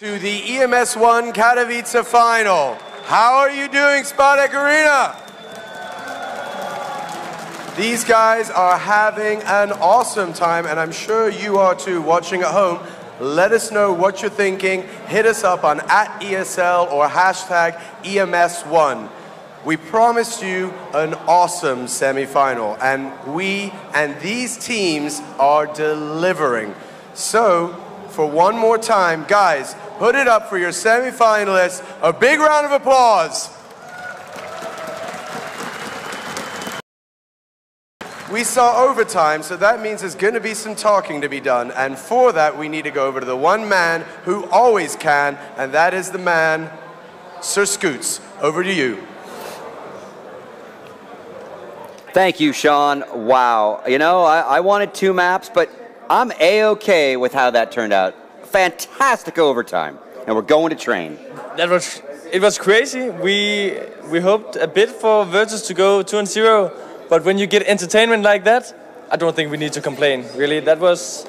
To the EMS One Katowice final. How are you doing, Spodek Arena? These guys are having an awesome time, and I'm sure you are too, watching at home. Let us know what you're thinking. Hit us up on @ESL or hashtag EMS1. We promised you an awesome semi-final, and we and these teams are delivering. So, for one more time, guys, put it up for your semi-finalists. A big round of applause. We saw overtime, so that means there's going to be some talking to be done. And for that, we need to go over to the one man who always can, and that is the man, Sir Scoots. Over to you. Thank you, Sean. Wow. You know, I wanted 2 maps, but I'm A-okay with how that turned out. Fantastic overtime, and we're going to train. It was crazy. We hoped a bit for Virtus to go 2-0, but when you get entertainment like that, I don't think we need to complain. Really, that was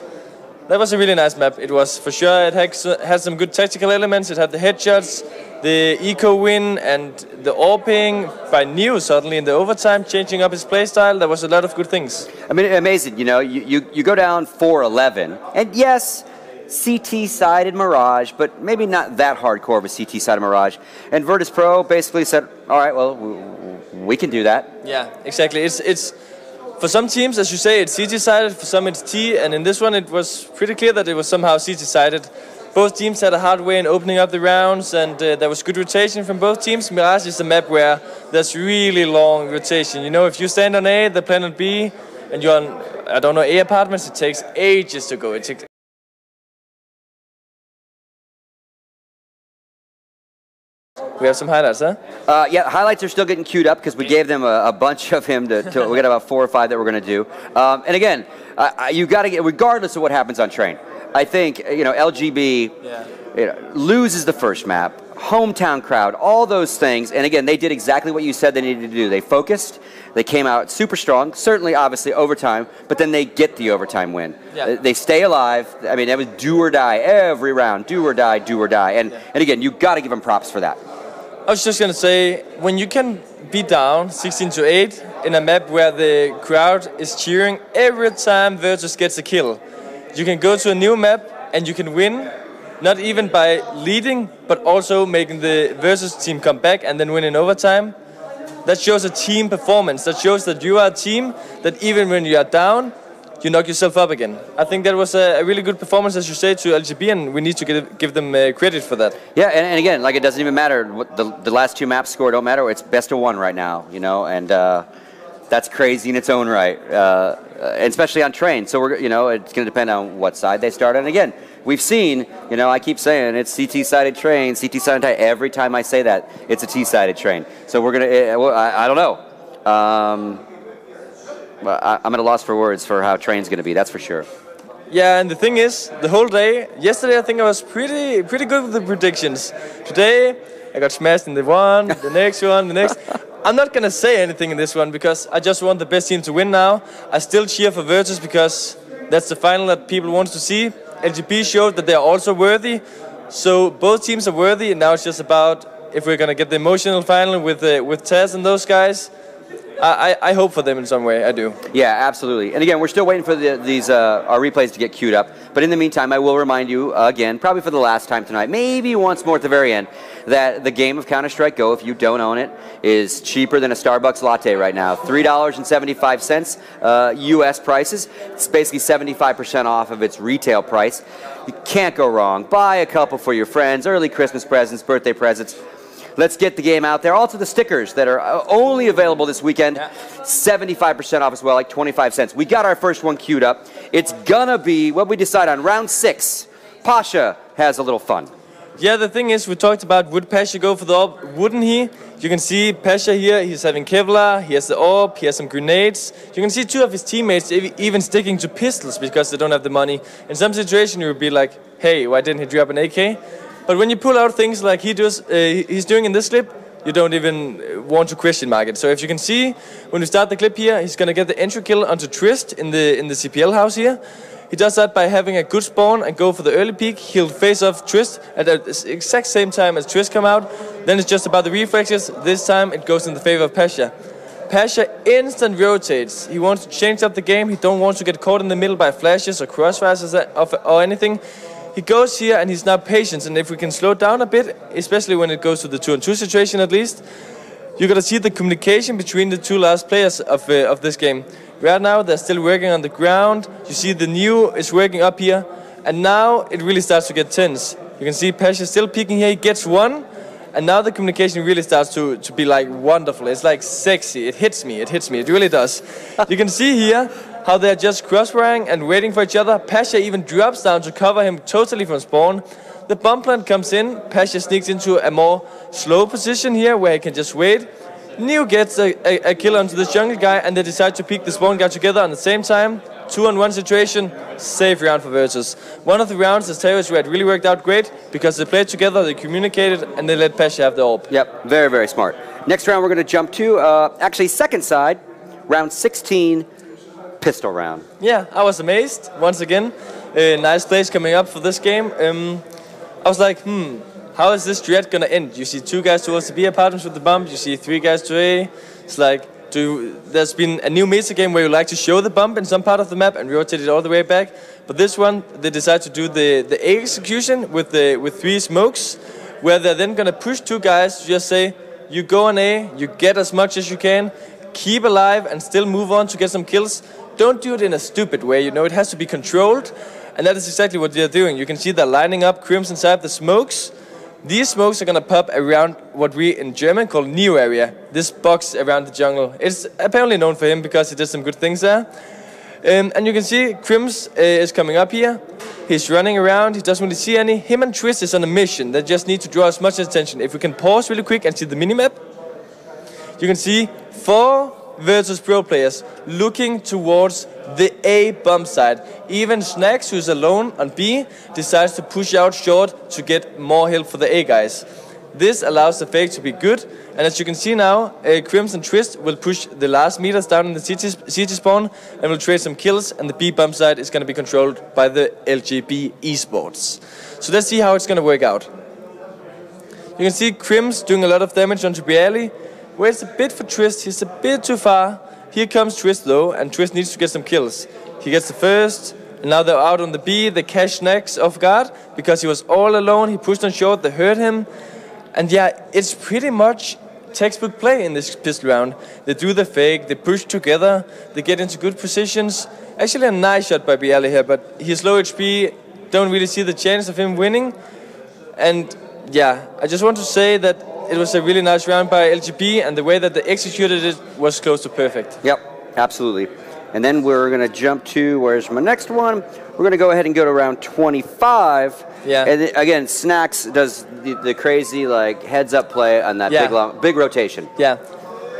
a really nice map. It was for sure. It had some good tactical elements. It had the headshots, the eco win, and the AWPing by Neo suddenly in the overtime, changing up his playstyle. There was a lot of good things. I mean, amazing. You know, you go down 4-11, and yes, CT-sided Mirage, but maybe not that hardcore of a CT-sided Mirage. And Virtus Pro basically said, all right, well, we can do that. Yeah, exactly. It's for some teams, as you say, it's CT-sided, for some it's T, and in this one it was pretty clear that it was somehow CT-sided. Both teams had a hard way in opening up the rounds, and there was good rotation from both teams. Mirage is a map where there's really long rotation. You know, if you stand on A, they plan on B, and you're on, I don't know, A apartments, it takes ages to go. We have some highlights, huh? Yeah, highlights are still getting queued up because we gave them a bunch of him we got about 4 or 5 that we're going to do. And again, you got to get, regardless of what happens on train, I think, you know, LGB loses the first map, hometown crowd, all those things. And again, they did exactly what you said they needed to do. They focused, they came out super strong, certainly, obviously, overtime, but then they get the overtime win. Yeah. They stay alive. I mean, it was do or die every round, do or die, do or die. And again, you got to give them props for that. I was just going to say, when you can be down 16-8 in a map where the crowd is cheering every time Virtus gets a kill, you can go to a new map and you can win, not even by leading, but also making the Virtus team come back and then win in overtime. That shows a team performance. That shows that you are a team that even when you are down, you knock yourself up again. I think that was a really good performance, as you say, to LGB, and we need to give them credit for that. Yeah, and again, like, it doesn't even matter what the last 2 maps score, don't matter. It's best of 1 right now, you know, and that's crazy in its own right, especially on train. So we're, you know, it's going to depend on what side they start on. And again, we've seen, you know, I keep saying it's CT-sided train, CT-sided tie. Every time I say that, it's a T-sided train. So we're gonna, I don't know. I'm at a loss for words for how train's going to be, that's for sure. Yeah, and the thing is, the whole day, yesterday I think I was pretty good with the predictions. Today, I got smashed in the one, the next one, the next. I'm not going to say anything in this one because I just want the best team to win now. I still cheer for Virtus because that's the final that people want to see. LGB showed that they are also worthy. So both teams are worthy, and now it's just about if we're going to get the emotional final with Taz and those guys. I hope for them in some way, I do. Yeah, absolutely. And again, we're still waiting for our replays to get queued up. But in the meantime, I will remind you again, probably for the last time tonight, maybe once more at the very end, that the game of Counter-Strike Go, if you don't own it, is cheaper than a Starbucks latte right now. $3.75 US prices. It's basically 75% off of its retail price. You can't go wrong. Buy a couple for your friends, early Christmas presents, birthday presents. Let's get the game out there. Also the stickers that are only available this weekend, 75% off as well, like 25 cents. We got our first one queued up. It's gonna be what we decide on round 6. Pasha has a little fun. Yeah, the thing is, we talked about would Pasha go for the AWP, wouldn't he? You can see Pasha here, he's having Kevlar, he has the AWP, he has some grenades. You can see 2 of his teammates even sticking to pistols because they don't have the money. In some situation you would be like, hey, why didn't he drop an AK? But when you pull out things like he's doing in this clip, you don't even want to question mark it. So if you can see, when we start the clip here, he's going to get the entry kill onto Trist in the CPL house here. He does that by having a good spawn and go for the early peek. He'll face off Twist at the exact same time as Twist come out. Then it's just about the reflexes. This time it goes in the favor of Pasha. Pasha instant rotates. He wants to change up the game. He don't want to get caught in the middle by flashes or crossfires or anything. He goes here and he's now patient. And if we can slow down a bit, especially when it goes to the 2-on-2 situation at least, you're going to see the communication between the two last players of this game. Right now, they're still working on the ground. You see the new is working up here. And now it really starts to get tense. You can see Pasha still peeking here. He gets one. And now the communication really starts to be like wonderful. It's like sexy. It hits me. It really does. You can see here how they're just crossfiring and waiting for each other. Pasha even drops down to cover him totally from spawn. The bomb plant comes in. Pasha sneaks into a more slow position here where he can just wait. Neo gets a kill onto this jungle guy and they decide to peek the spawn guy together on the same time. 2-on-1 situation, safe round for Virtus. One of the rounds, as Tayo where it really worked out great because they played together, they communicated, and they let Pasha have the orb. Yep, very, very smart. Next round we're going to jump to, actually second side, round 16, pistol round. Yeah, I was amazed, once again. Nice plays coming up for this game. I was like, how is this duet going to end? You see 2 guys towards the B apartments with the bomb, you see 3 guys to A. It's like, there's been a new meta game where you like to show the bump in some part of the map and rotate it all the way back. But this one, they decide to do the A execution with 3 smokes, where they're then going to push 2 guys to just say, you go on A, you get as much as you can, keep alive and still move on to get some kills. Don't do it in a stupid way, you know, it has to be controlled. And that is exactly what they're doing. You can see they're lining up Crims inside the smokes. These smokes are going to pop around what we in German call Neo area. This box around the jungle. It's apparently known for him because he did some good things there. And you can see Crims is coming up here. He's running around. He doesn't really see any. Him and Twist is on a mission. They just need to draw as much attention. If we can pause really quick and see the minimap, you can see 4 Virtus Pro players looking towards the A bomb side. Even Snacks, who's alone on B, decides to push out short to get more help for the A guys. This allows the fake to be good, and as you can see now, Crims and Twist will push the last meters down in the CT spawn and will trade some kills, and the B bomb side is going to be controlled by the LGB eSports. So let's see how it's going to work out. You can see Crims doing a lot of damage onto Bialy. Waits a bit for Twist, he's a bit too far. Here comes Twist though, and Twist needs to get some kills. He gets the first, and now they're out on the B. They catch Snacks off guard because he was all alone. He pushed on short, they hurt him. And yeah, it's pretty much textbook play in this pistol round. They do the fake, they push together, they get into good positions. Actually a nice shot by Bialy here, but he's low HP, don't really see the chance of him winning. And yeah, I just want to say that it was a really nice round by LGB, and the way that they executed it was close to perfect. Yep, absolutely. And then we're going to jump to, where's my next one? We're going to go ahead and go to round 25. Yeah. And then, again, Snacks does the crazy like heads-up play on that big rotation. Yeah.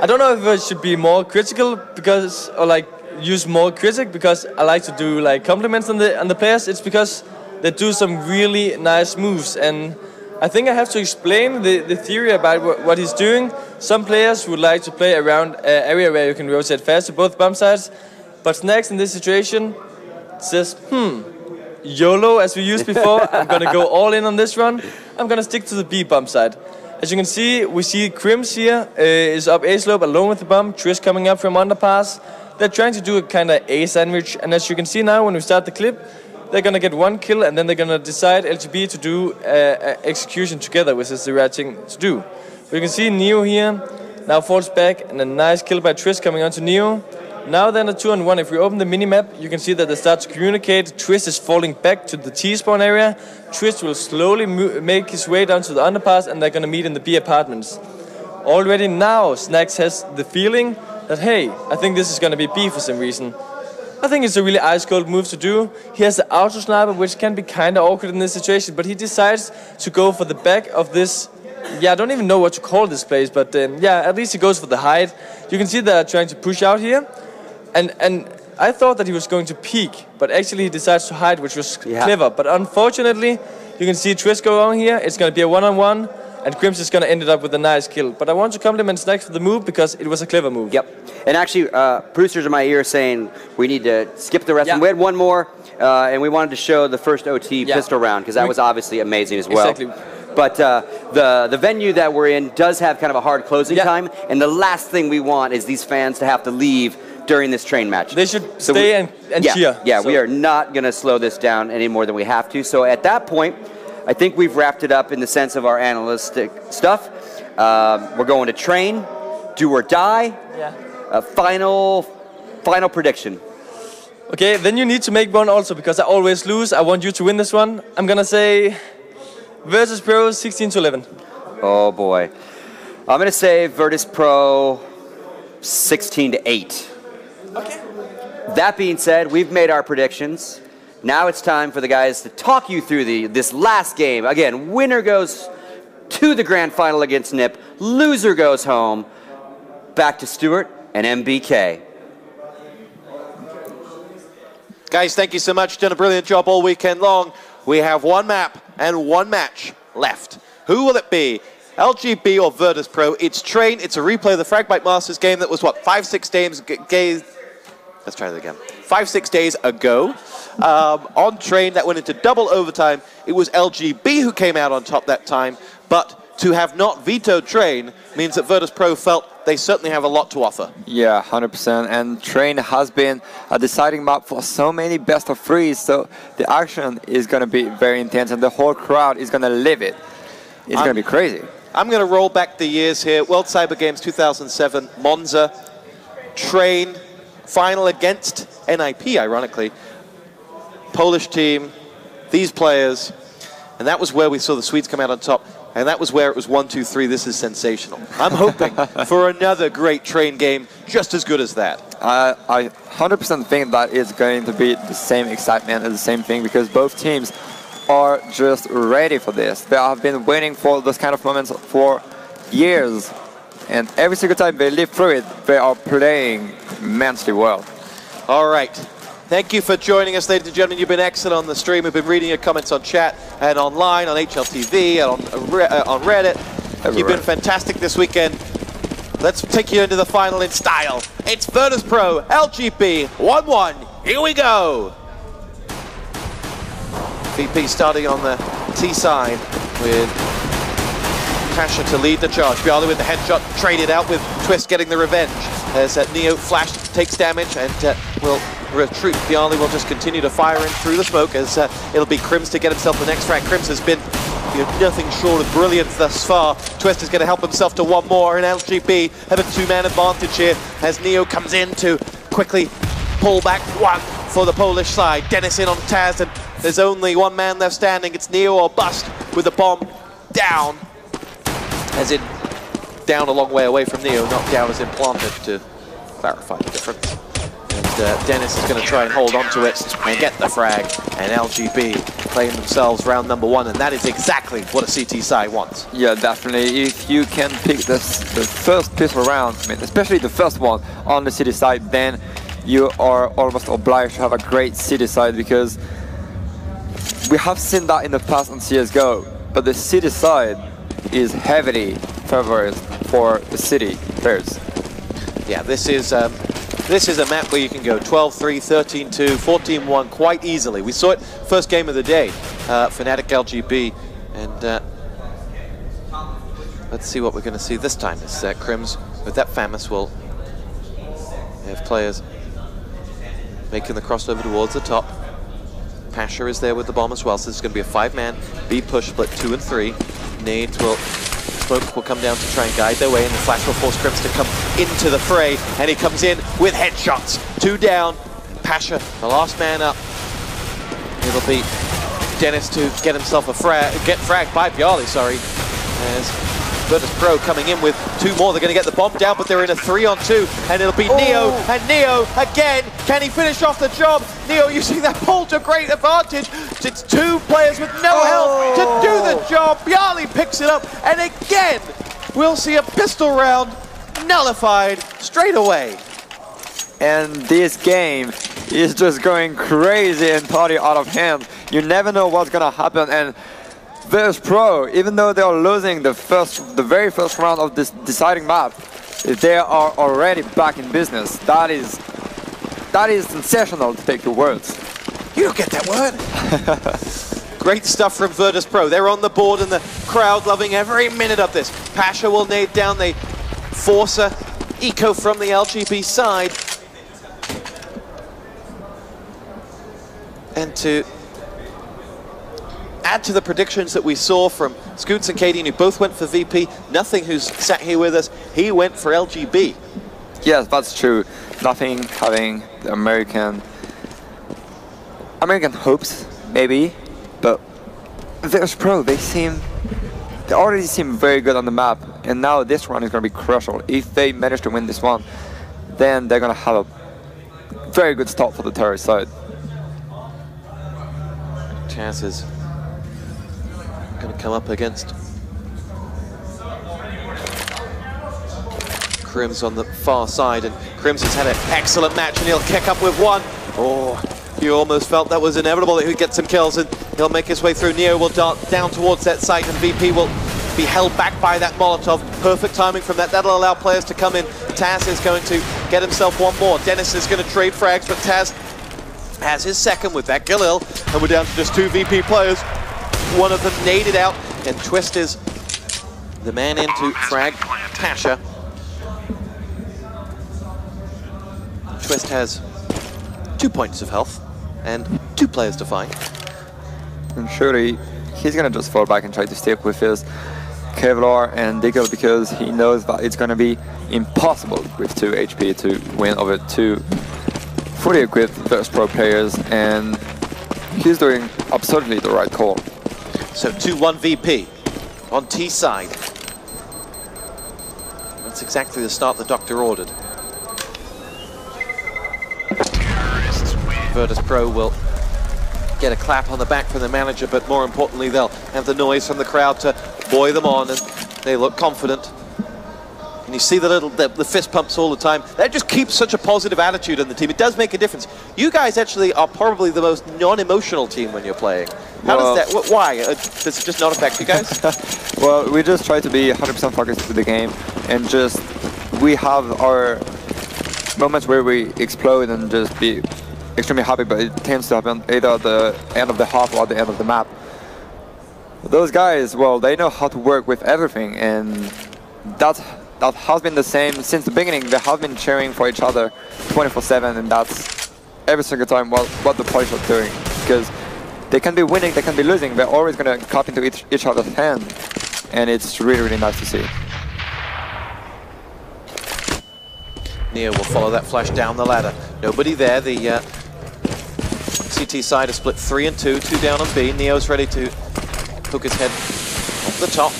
I don't know if I should be more critical because, or like use more critic because I like to do like compliments on the players. It's because they do some really nice moves, and I think I have to explain the theory about what he's doing. Some players would like to play around an area where you can rotate fast to both bump sides, but Snacks in this situation says, YOLO, as we used before, I'm going to go all in on this run. I'm going to stick to the B bump side. As you can see, we see Crims here is up A slope alone with the bump, Trish coming up from underpass. They're trying to do a kind of A sandwich, and as you can see now when we start the clip, they're going to get 1 kill, and then they're going to decide LGB to do execution together, which is the right thing to do. But you can see Neo here now falls back, and a nice kill by Twist coming onto Neo. Now then a 2-on-1. If we open the minimap, you can see that they start to communicate. Twist is falling back to the T-spawn area. Twist will slowly make his way down to the underpass, and they're going to meet in the B apartments. Already now, Snacks has the feeling that, hey, I think this is going to be B for some reason. I think it's a really ice-cold move to do. He has the auto-sniper, which can be kind of awkward in this situation, but he decides to go for the back of this. Yeah, I don't even know what to call this place, but yeah, at least he goes for the hide. You can see they're trying to push out here, and I thought that he was going to peek, but actually he decides to hide, which was clever. But unfortunately, you can see Twist go on here. It's going to be a 1-on-1. and Crims is going to end it up with a nice kill. But I want to compliment Snacks for the move because it was a clever move. Yep. And actually, producers in my ear saying we need to skip the rest. Yeah. We had one more, and we wanted to show the first OT pistol round because that was obviously amazing as well. Exactly. But the venue that we're in does have kind of a hard closing time, and the last thing we want is these fans to have to leave during this train match. They should stay and cheer. Yeah, we are not going to slow this down any more than we have to. So at that point, I think we've wrapped it up in the sense of our analytic stuff. We're going to train, do or die. Yeah. Final prediction. Okay, then you need to make one also because I always lose. I want you to win this one. I'm gonna say Virtus Pro 16-11. Oh boy, I'm gonna say Virtus Pro 16-8. Okay. That being said, we've made our predictions. Now it's time for the guys to talk you through this last game. Again, winner goes to the grand final against NIP. Loser goes home. Back to Stuart and MBK. Guys, thank you so much. Done a brilliant job all weekend long. We have one map and one match left. Who will it be? LGB or Virtus Pro? It's Train. It's a replay of the Fragbite Masters game that was, what, 5-6 days... Let's try that again. 5-6 days ago. On Train, that went into double overtime. It was LGB who came out on top that time, but to have not vetoed Train means that Virtus Pro felt they certainly have a lot to offer. Yeah, 100%. And Train has been a deciding map for so many best of threes, so the action is going to be very intense, and the whole crowd is going to live it. It's going to be crazy. I'm going to roll back the years here. World Cyber Games 2007, Monza, Train, final against NIP, ironically. Polish team, these players, and that was where we saw the Swedes come out on top. And that was where it was 1-2-3. This is sensational. I'm hoping for another great Train game just as good as that. I 100% think that it's going to be the same excitement and the same thing because both teams are just ready for this. They have been waiting for those kind of moments for years. And every single time they live through it, they are playing immensely well. All right. Thank you for joining us, ladies and gentlemen. You've been excellent on the stream. We've been reading your comments on chat and online, on HLTV, and on Reddit. Everywhere. You've been fantastic this weekend. Let's take you into the final in style. It's Virtus Pro, LGB, 1-1. Here we go. VP starting on the T side with Pasha to lead the charge. Bialy with the headshot, traded out with Twist getting the revenge. As Neo flash takes damage and will retreat. Bialy will just continue to fire in through the smoke as it'll be Crims to get himself the next frag. Crims has been nothing short of brilliant thus far. Twist is going to help himself to one more, and LGB have a two-man advantage here as Neo comes in to quickly pull back one for the Polish side. Dennis in on Taz, and there's only one man left standing. It's Neo or bust with the bomb down, as in down a long way away from Neo, not down as in planted, to clarify the difference. And Dennis is going to try and hold on to it and get the frag, and LGB playing themselves round number one, and that is exactly what a CT side wants. Yeah, definitely. If you can pick the first pistol round, I mean, especially the first one on the city side, then you are almost obliged to have a great city side, because we have seen that in the past on CSGO, but the city side is heavily favored for the city players. Yeah, this is a map where you can go 12-3, 13-2, 14-1 quite easily. We saw it first game of the day, Fnatic LGB, and let's see what we're going to see this time. Is Crims with that Famous will have players making the crossover towards the top. Pasha is there with the bomb as well, so this is going to be a 5-man B push split 2 and 3. Nades will, smoke will come down to try and guide their way, and the flash will force Crims to come into the fray, and he comes in with headshots. 2 down, Pasha, the last man up. It'll be Dennis to get himself a fragged by Bialy, sorry, as Virtus Pro coming in with 2 more. They're going to get the bomb down, but they're in a 3-on-2, and it'll be Neo, and Neo again. Can he finish off the job? Neo using that pull to great advantage. It's 2 players with no health to do the job. Bialy picks it up, and again, we'll see a pistol round nullified straight away. And this game is just going crazy and party out of hand. You never know what's gonna happen, and Virtus Pro, even though they are losing the very first round of this deciding map, they are already back in business. That is sensational, to take your words. You don't get that word. Great stuff from Virtus Pro. They're on the board and the crowd loving every minute of this. Pasha will nade down. They force a eco from the LGB side. And to add to the predictions that we saw from Scoots and Katie, who both went for VP, Nothing, who's sat here with us, he went for LGB. Yes, that's true. Nothing having the American hopes, maybe, but Virtus Pro, they already seem very good on the map, and now this run is going to be crucial. If they manage to win this one, then they're going to have a very good start for the terrorist side. Chaz is going to come up against Crims on the far side, and Crims has had an excellent match, and he'll kick up with one. Oh, you almost felt that was inevitable that he'd get some kills, and he'll make his way through. Neo will dart down towards that site, and VP will be held back by that Molotov. Perfect timing from that. That'll allow players to come in. Taz is going to get himself one more. Dennis is going to trade frags, but Taz has his second with that Galil, and we're down to just 2 VP players. One of them naded out, and Twist is the man in to frag Pasha. Twist has 2 points of health and 2 players to find. And surely he's gonna just fall back and try to stick with his Kevlar and Deagle, because he knows that it's gonna be impossible with 2 HP to win over 2 fully equipped Virtus Pro players, and he's doing absolutely the right call. So 2-1 VP on T side. That's exactly the start the doctor ordered. Virtus Pro will get a clap on the back from the manager, but more importantly, they'll have the noise from the crowd to buoy them on, and they look confident. And you see the fist pumps all the time. That just keeps such a positive attitude in the team. It does make a difference. You guys actually are probably the most non-emotional team when you're playing. How does that, why? Does it just not affect you guys? Well, we just try to be 100% focused with the game, and just, we have our moments where we explode and just be extremely happy, but it tends to happen either at the end of the half or at the end of the map. Those guys, well, they know how to work with everything, and that has been the same since the beginning. They have been cheering for each other 24/7, and that's every single time what the Polish are doing, because they can be winning, they can be losing, they're always going to cut into each other's hand, and it's really, really nice to see. Neo will follow that flash down the ladder. Nobody there. The CT side is split 3 and 2, 2 down on B. Neo's ready to hook his head off the top.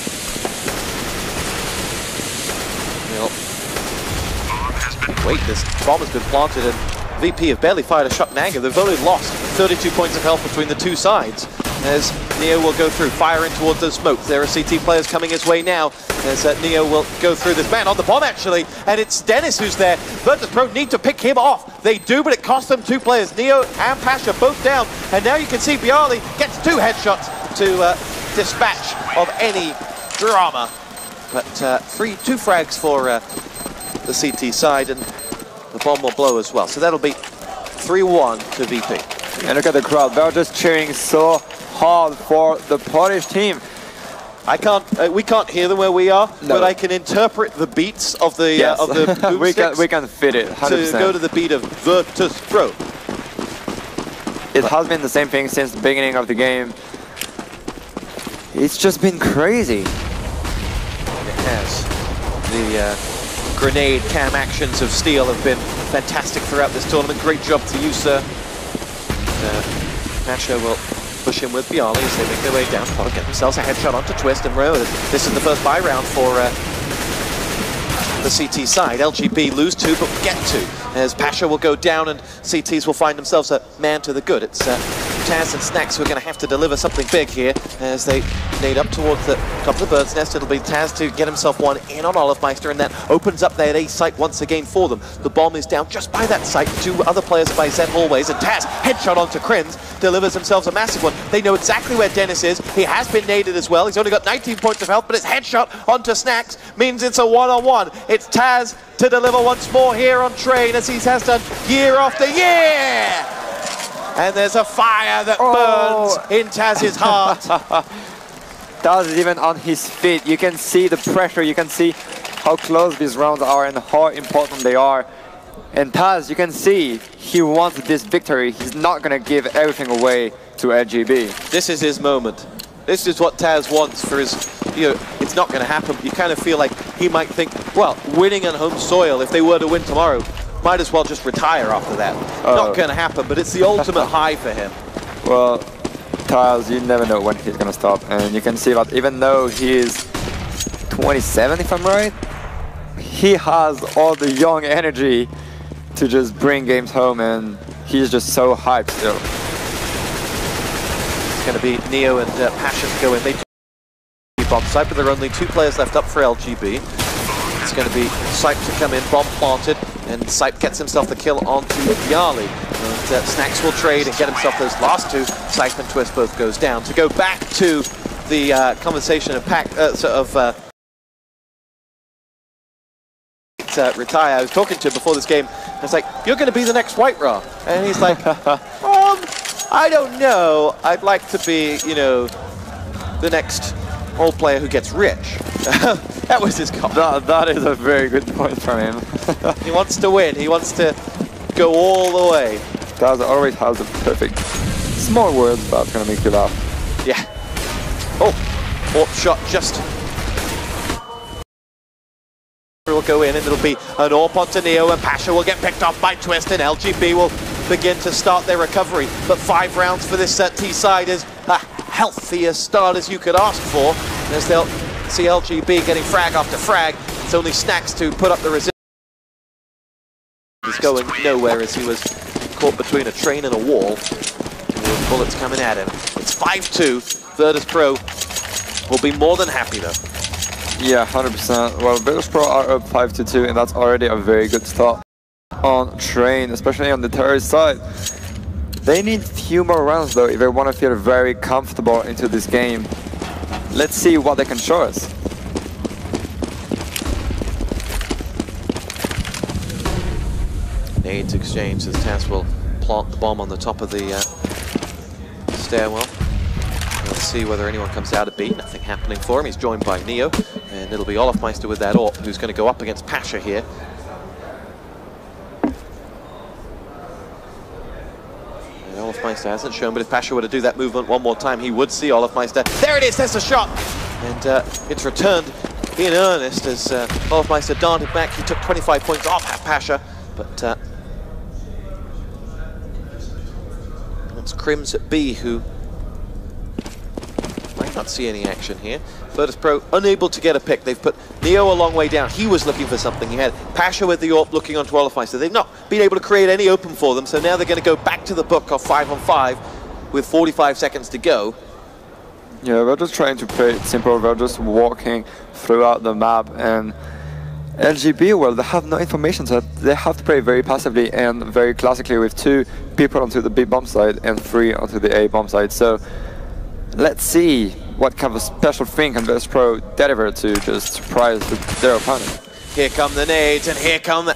Wait, this bomb has been planted, and VP have barely fired a shot in anger. They've only lost 32 points of health between the two sides, as Neo will go through, firing towards the smoke. There are CT players coming his way now, as Neo will go through this man on the bomb, actually, and it's Dennis who's there. Virtus Pro need to pick him off. They do, but it costs them 2 players. Neo and Pasha both down, and now you can see Bialy gets 2 headshots to dispatch of any drama. But 2 frags for the CT side, and the bomb will blow as well. So that'll be 3-1 to VP. And look at the crowd, they're just cheering so hard for the Polish team. We can't hear them where we are, no, but I can interpret the beats of the yes. boomsticks. we can fit it 100%. To go to the beat of Virtus Pro. It has been the same thing since the beginning of the game. It's just been crazy. It has. The grenade cam actions of Steel have been fantastic throughout this tournament. Great job to you, sir. Macho will push him with Bialy as they make their way down. Trying to get themselves a headshot onto Twist and Row. This is the first buy round for the CT side. LGB lose 2 but get 2, as Pasha will go down and CTs will find themselves a man to the good. It's Taz and Snacks who are going to have to deliver something big here as they nade up towards the top of the bird's nest. It'll be Taz to get himself one in on Olofmeister, and that opens up that A site once again for them. The bomb is down just by that site. Two other players by Z hallways, and Taz, headshot onto Crims, delivers himself a massive one. They know exactly where Dennis is. He has been naded as well. He's only got 19 points of health, but his headshot onto Snacks means it's a one-on-one. It's Taz to deliver once more here on Train, as he has done year after year. And there's a fire that burns in Taz's heart. Taz is even on his feet. You can see the pressure. You can see how close these rounds are and how important they are. And Taz, you can see he wants this victory. He's not going to give everything away to LGB. This is his moment. This is what Taz wants for his, it's not going to happen. You kind of feel like he might think, well, winning on home soil, if they were to win tomorrow, might as well just retire after that. Not going to happen, but it's the ultimate high for him. Well, Taz, you never know when he's going to stop. And you can see that even though he is 27, if I'm right, he has all the young energy to just bring games home, and he's just so hyped still. It's going to be Neo and Passion to go in. They do bomb site, but there are only 2 players left up for LGB. It's going to be Sipe to come in, bomb planted, and Sipe gets himself the kill onto Yali. And Snacks will trade and get himself those last 2. Sipe and Twist both goes down. To go back to the conversation of Retire, I was talking to him before this game. I was like, "You're going to be the next White Raw," and he's like, "I don't know. I'd like to be, the next old player who gets rich." That was his comment. That is a very good point from him. He wants to win. He wants to go all the way. Taz always has the perfect small words, but it's going to make you laugh. Yeah. Oh, shot just will go in, and it'll be an AWP onto Neo, and Pasha will get picked off by Twist, and LGB will begin to start their recovery. But 5 rounds for this T side is a healthier start as you could ask for, as they'll see LGB getting frag after frag. It's only Snacks to put up the resistance. He's going nowhere as he was caught between a train and a wall. With bullets coming at him. It's 5-2. Virtus Pro will be more than happy though. Yeah, 100%. Well, Virtus Pro are up 5-2, and that's already a very good start on Train, especially on the terrorist side. They need few more rounds though if they want to feel very comfortable into this game. Let's see what they can show us. Nades exchange as Taz will plant the bomb on the top of the stairwell. Let's see whether anyone comes out of B. Nothing happening for him. He's joined by Neo, and it'll be Olofmeister with that AWP, who's going to go up against Pasha here. And Olofmeister hasn't shown, but if Pasha were to do that movement one more time, he would see Olofmeister. There it is, there's the shot! And it's returned in earnest as Olofmeister darted back. He took 25 points off Pasha, but it's Crims at B who might not see any action here. Virtus Pro unable to get a pick. They've put Neo a long way down. He was looking for something. He had Pasha with the AWP looking onto Olofmeister. They've not been able to create any open for them, so now they're going to go back to the book of 5-on-5 with 45 seconds to go. Yeah, we're just trying to play it simple. We're just walking throughout the map, and LGB, well, they have no information, so they have to play very passively and very classically with 2 people onto the B bomb side and 3 onto the A bomb side. So let's see what kind of special thing can Virtus Pro deliver to just surprise their opponent. Here come the nades, and here come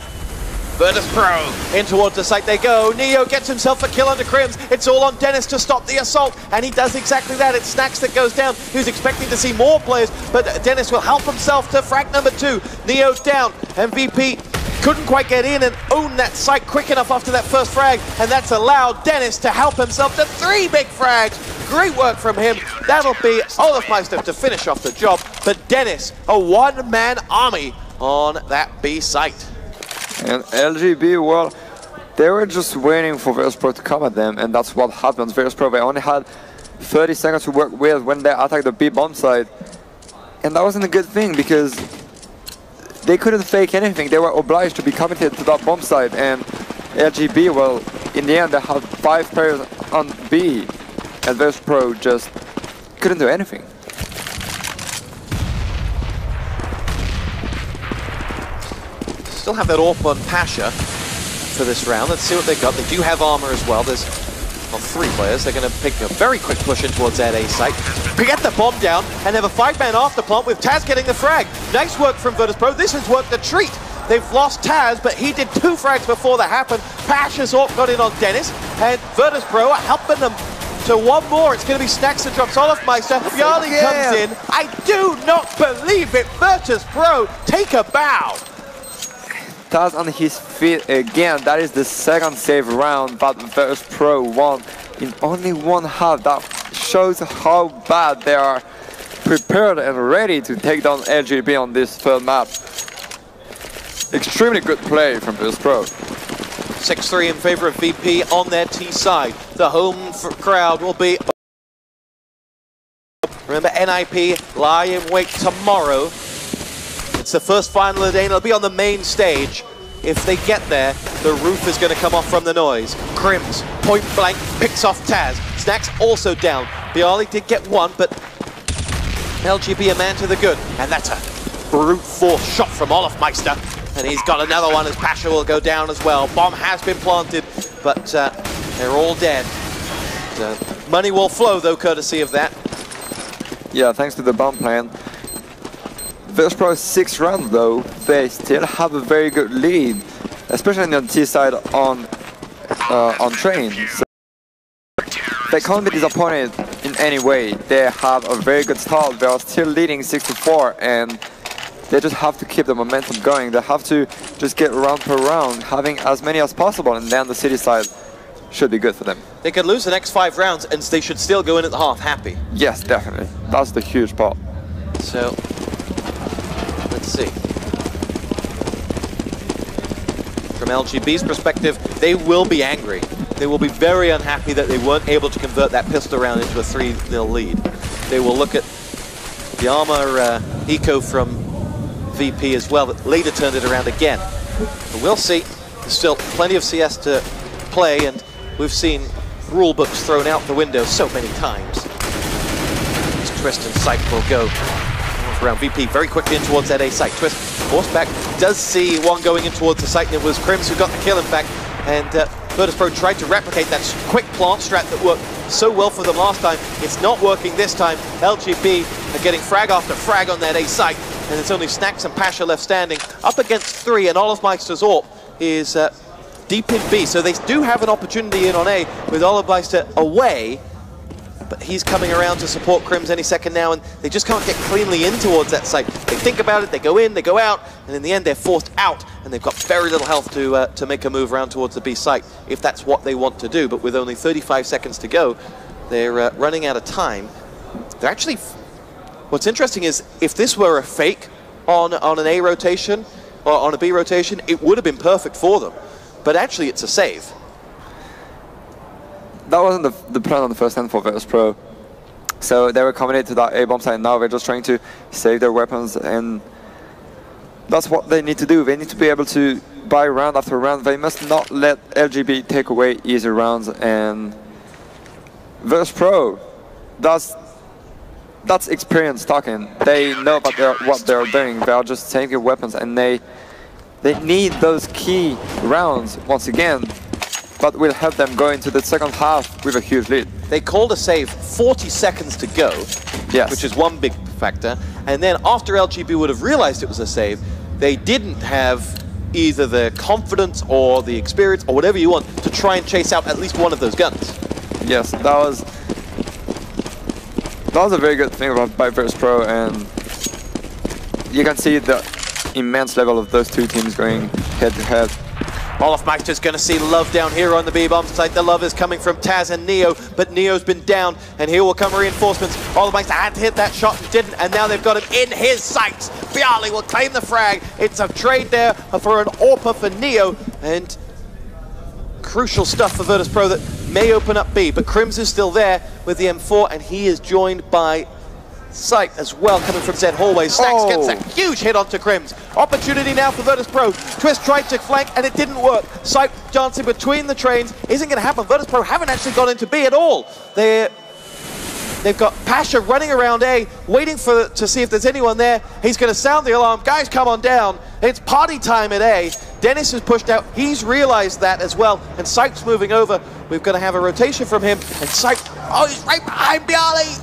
Virtus Pro. In towards the site they go. Neo gets himself a kill under Crims. It's all on Dennis to stop the assault, and he does exactly that. It's Snacks that goes down. Who's expecting to see more players, but Dennis will help himself to frag number 2. Neo's down, and VP couldn't quite get in and own that site quick enough after that first frag, and that's allowed Dennis to help himself to 3 big frags. Great work from him. That'll be Olofmeister to finish off the job, but Dennis, a one-man army on that B site. And LGB, well, they were just waiting for Virtus Pro to come at them, and that's what happened. Virtus Pro, they only had 30 seconds to work with when they attacked the B bomb side, and that wasn't a good thing because they couldn't fake anything. They were obliged to be committed to that bomb side, and LGB, well, in the end, they had 5 players on B, and Virtus Pro just couldn't do anything. Still have that AWP on Pasha for this round. Let's see what they got. They do have armor as well. There's three players. They're going to pick a very quick push in towards that A site. Get the bomb down and have a 5-man after plant with Taz getting the frag. Nice work from Virtus Pro. This has worked a treat. They've lost Taz, but he did 2 frags before that happened. Pasha's AWP got in on Dennis, and Virtus Pro are helping them to one more. It's going to be Snacks that drops Olofmeister. Bjarli comes in. I do not believe it. Virtus Pro take a bow. Taz on his feet again. That is the second save round that Virtus Pro won in only one half. That shows how bad they are prepared and ready to take down LGB on this third map. Extremely good play from Virtus Pro. 6-3 in favor of VP on their T side. The home crowd will be... Remember, NIP lie in wait tomorrow. It's the first final of the day, and it'll be on the main stage. If they get there, the roof is going to come off from the noise. Crims, point blank, picks off Taz. Snacks also down. Bjarli did get one, but LGB a man to the good. And that's a brute force shot from Olofmeister. And he's got another one as Pasha will go down as well. Bomb has been planted, but they're all dead. Money will flow, though, courtesy of that. Yeah, thanks to the bomb plan. Virtus Pro's 6th round, though, they still have a very good lead, especially on the T side on train. So they can't be disappointed in any way. They have a very good start. They are still leading 6-4, and they just have to keep the momentum going. They have to just get round per round, having as many as possible, and then the city side should be good for them. They could lose the next 5 rounds, and they should still go in at the half happy. Yes, definitely. That's the huge part. So... let's see. From LGB's perspective, they will be angry. They will be very unhappy that they weren't able to convert that pistol round into a 3-0 lead. They will look at the armor eco from VP as well, that later turned it around again. But we'll see. There's still plenty of CS to play, and we've seen rule books thrown out the window so many times. This Twist and Sight will go around VP very quickly in towards that A site. Twist, horseback, does see one going in towards the site, and it was Crims who got the kill in fact, and Virtus Pro tried to replicate that quick plant strat that worked so well for them last time. It's not working this time. LGB are getting frag after frag on that A site, and it's only Snacks and Pasha left standing, up against 3, and Olofmeister's AWP is deep in B, so they do have an opportunity in on A with Olofmeister away. But he's coming around to support Crims any second now, and they just can't get cleanly in towards that site. They think about it, they go in, they go out, and in the end they're forced out, and they've got very little health to make a move around towards the B site, if that's what they want to do. But with only 35 seconds to go, they're running out of time. They're actually... what's interesting is, if this were a fake on an A rotation, or on a B rotation, it would have been perfect for them. But actually it's a save. That wasn't the plan on the first hand for Virtus Pro. So they were coming into that A-bomb site, and now they're just trying to save their weapons, and that's what they need to do. They need to be able to buy round after round. They must not let LGB take away easy rounds, and Virtus Pro, that's experience talking. They know about what they're doing. They are just saving weapons, and they need those key rounds once again. But will help them go into the second half with a huge lead. They called a save 40 seconds to go, yes, which is one big factor. And then after LGB would have realized it was a save, they didn't have either the confidence or the experience or whatever you want to try and chase out at least one of those guns. Yes, that was a very good thing by Virtus Pro, and you can see the immense level of those two teams going head to head. Olofmeister's going to see love down here on the B-bomb site. The love is coming from Taz and Neo, but Neo's been down, and here will come reinforcements. Olofmeister had to hit that shot and didn't, and now they've got him in his sights. Bjarli will claim the frag. It's a trade there for an AWP for Neo, and crucial stuff for Virtus Pro that may open up B, but Crims is still there with the M4, and he is joined by Sight as well coming from Zed hallway. Snacks gets a huge hit onto Crims. Opportunity now for Virtus Pro. Twist tried to flank and it didn't work. Sight dancing between the trains. Isn't going to happen. Virtus Pro haven't actually gone into B at all. They've got Pasha running around A, waiting to see if there's anyone there. He's going to sound the alarm. Guys, come on down. It's party time at A. Dennis is pushed out. He's realized that as well. And Sight's moving over. We're going to have a rotation from him. And Sight, oh, he's right behind Bialy.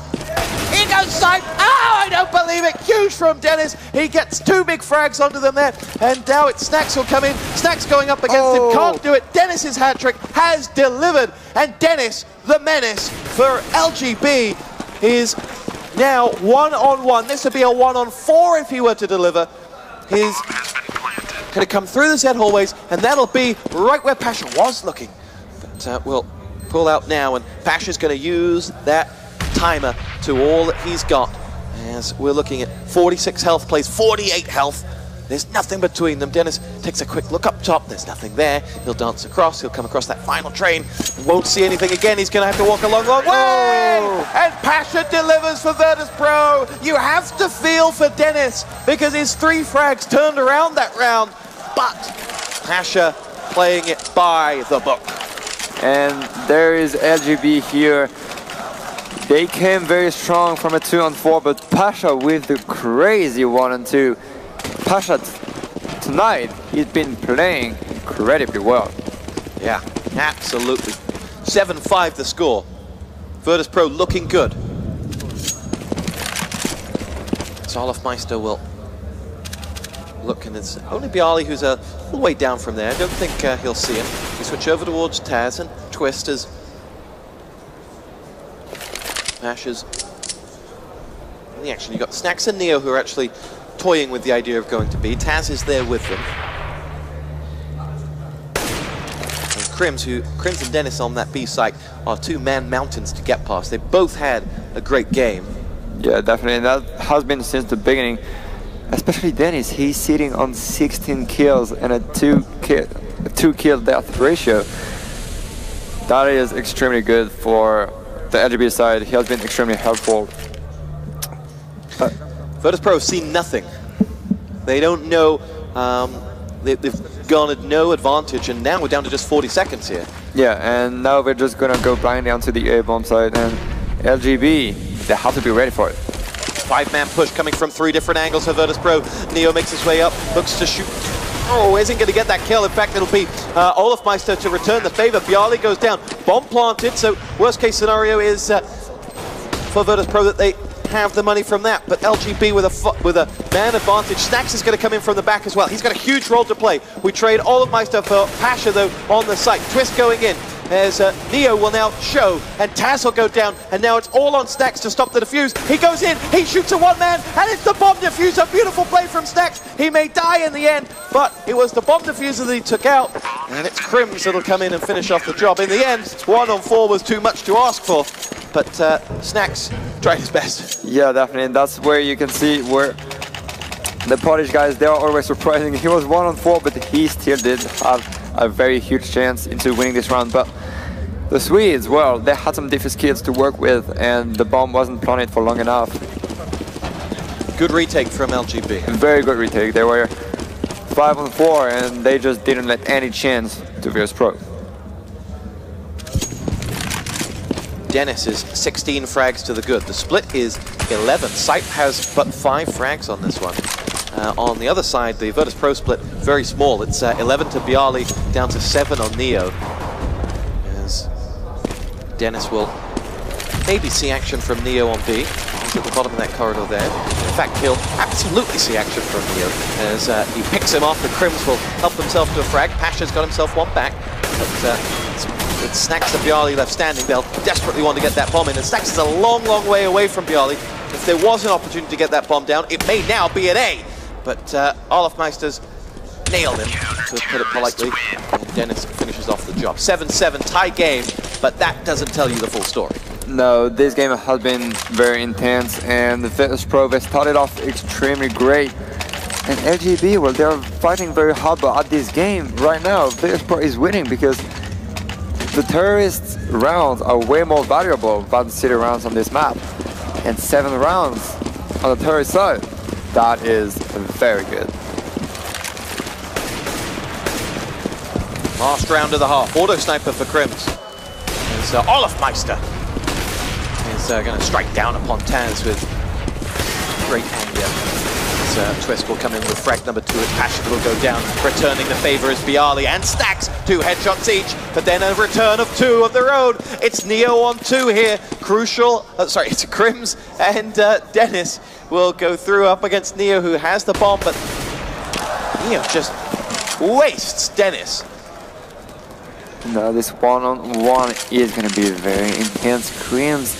Here goes Sight. Oh, I don't believe it. Huge from Dennis. He gets 2 big frags onto them there. And now it's Snacks will come in. Snacks going up against him. Can't do it. Dennis's hat trick has delivered. And Dennis, the menace for LGB, is now 1-on-1. This would be a 1-on-4 if he were to deliver. He's going to come through the Z hallways, and that'll be right where Pasha was looking. But we'll pull out now, and Pasha's going to use that timer to all that he's got. As we're looking at 46 health, plays 48 health. There's nothing between them. Dennis takes a quick look up top. There's nothing there. He'll dance across. He'll come across that final train. Won't see anything again. He's going to have to walk a long, long way. And Pasha delivers for Virtus Pro. You have to feel for Dennis because his 3 frags turned around that round. But Pasha playing it by the book. And there is LGB here. They came very strong from a 2-on-4, but Pasha with the crazy 1-on-2. Pasha tonight, he's been playing incredibly well. Yeah, absolutely. 7-5 the score. Virtus Pro looking good. So Olafmeister will look, and it's only Bialy who's a little way down from there. I don't think he'll see him. We switch over towards Taz and Twist as Pasha's. Actually, you've got Snacks and Neo who are actually toying with the idea of going to B. Taz is there with them. And Crims and Dennis on that B site are 2-man mountains to get past. They both had a great game. Yeah, definitely, and that has been since the beginning. Especially Dennis, he's sitting on 16 kills and a 2 kill death ratio. That is extremely good for the LGB side. He has been extremely helpful. Virtus Pro have seen nothing. They don't know, they've garnered no advantage, and now we're down to just 40 seconds here. Yeah, and now we're just gonna go blindly onto the A bomb side, and LGB, they have to be ready for it. 5-man push coming from 3 different angles for Virtus Pro. Neo makes his way up, looks to shoot. Oh, isn't going to get that kill. In fact, it'll be Olafmeister to return the favor. Bialy goes down. Bomb planted, so worst case scenario is for Virtus Pro that they have the money from that, but LGB with a man advantage. Snacks is going to come in from the back as well. He's got a huge role to play. We trade Olafmeister for Pasha though on the site. Twist going in as Neo will now show, and Taz will go down, and now it's all on Snacks to stop the defuse. He goes in, he shoots a 1-man, and it's the bomb diffuser. Beautiful play from Snacks. He may die in the end, but it was the bomb diffuser that he took out, and it's Crims that'll come in and finish off the job. In the end, 1-on-4 was too much to ask for, but Snacks tried his best. Yeah, definitely, and that's where you can see where the Polish guys, they are always surprising. He was 1-on-4, but he still did have a very huge chance into winning this round. But the Swedes, well, they had some different skills to work with, and the bomb wasn't planted for long enough. Good retake from LGB. Very good retake. They were 5-on-4, and they just didn't let any chance to Virtus Pro. Dennis is 16 frags to the good. The split is 11. Sight has but 5 frags on this one. On the other side, the Virtus Pro split, very small. It's 11 to Bialy, down to 7 on Neo. As Dennis will maybe see action from Neo on B. He's at the bottom of that corridor there. In fact, he'll absolutely see action from Neo as he picks him off, and Crims will help himself to a frag. Pasha's got himself 1 back, but with Snacks and Bialy left standing, they'll desperately want to get that bomb in, and Snacks is a long, long way away from Bialy. If there was an opportunity to get that bomb down, it may now be an A. But Olafmeister's nailed him, to put it politely, and Dennis finishes off the job. 7-7 tie game, but that doesn't tell you the full story. No, this game has been very intense, and the Virtus Pro, they started off extremely great. And LGB, well, they're fighting very hard, but at this game, right now, Virtus Pro is winning because the terrorist rounds are way more valuable than the city rounds on this map. and 7 rounds on the third side. That is very good. Last round of the half. Auto sniper for Crims. It's Olafmeister. He's going to strike down upon Taz with great anger. Twist will come in with frag number 2 as Passion will go down. Returning the favor is Bialy and Stacks. 2 headshots each, but then a return of 2 of their own. It's Neo on 2 here. Crucial, sorry, it's Crims and Dennis will go through up against Neo, who has the bomb, but Neo just wastes Dennis. No, this one-on-one is going to be very intense. Crims,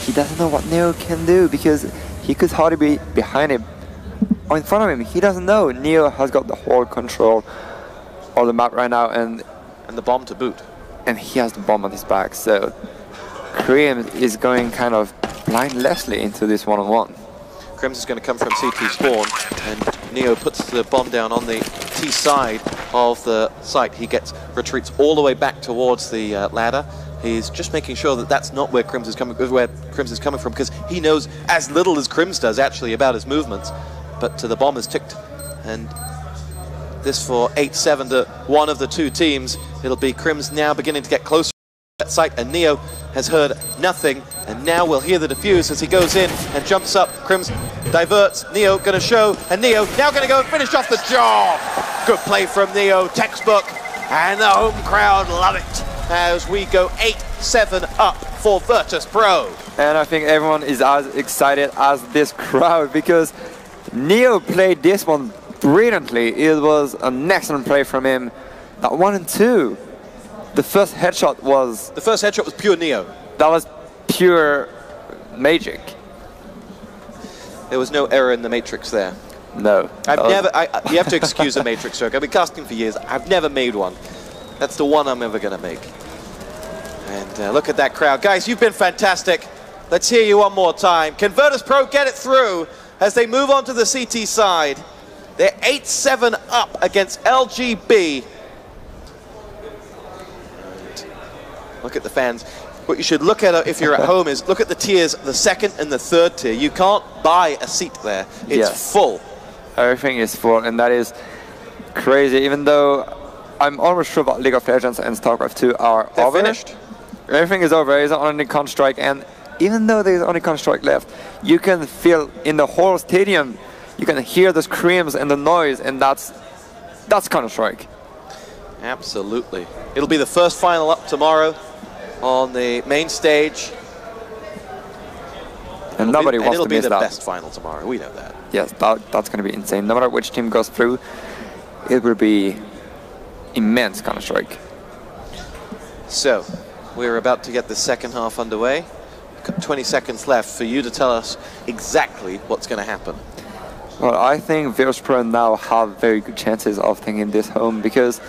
he doesn't know what Neo can do because he could hardly be behind him or in front of him. He doesn't know. Neo has got the whole control of the map right now, and the bomb to boot. And he has the bomb on his back, so Crims is going kind of blindlessly into this one-on-one. Crims is going to come from CT spawn, and Neo puts the bomb down on the T side of the site. He retreats all the way back towards the ladder. He's just making sure that that's not where Crims is coming from, because he knows as little as Crims does actually about his movements. But the bomb is ticked, and this for 8-7 to one of the 2 teams. It'll be Crims now beginning to get closer to that site, and Neo has heard nothing, and now we'll hear the defuse as he goes in and jumps up. Crims diverts, Neo gonna show, and Neo now gonna go and finish off the job. Good play from Neo, textbook, and the home crowd love it as we go 8-7 up for Virtus Pro. And I think everyone is as excited as this crowd because Neo played this one brilliantly. It was an excellent play from him. That 1 and 2. The first headshot was pure Neo. That was pure magic. There was no error in the matrix there. No. You have to excuse a matrix joke. I've been casting for years. I've never made one. That's the one I'm ever going to make. And look at that crowd. Guys, you've been fantastic. Let's hear you one more time. Can Virtus Pro get it through as they move on to the CT side? They're 8-7 up against LGB. And look at the fans. What you should look at if you're at home is look at the tiers, the 2nd and the 3rd tier. You can't buy a seat there. It's full. Everything is full, and that is crazy. Even though I'm almost sure that League of Legends and StarCraft 2 are over. Finished. Everything is over. There's only Counter-Strike, and even though there's only Counter-Strike left, you can feel in the whole stadium, you can hear the screams and the noise, and that's Counter-Strike. Absolutely. It'll be the first final up tomorrow on the main stage. And nobody wants to miss that. It'll be the best final tomorrow. We know that. Yes, that's going to be insane. No matter which team goes through, it will be immense Counter-Strike. So, we're about to get the second half underway. 20 seconds left for you to tell us exactly what's going to happen. Well, I think Virtus Pro now have very good chances of taking this home because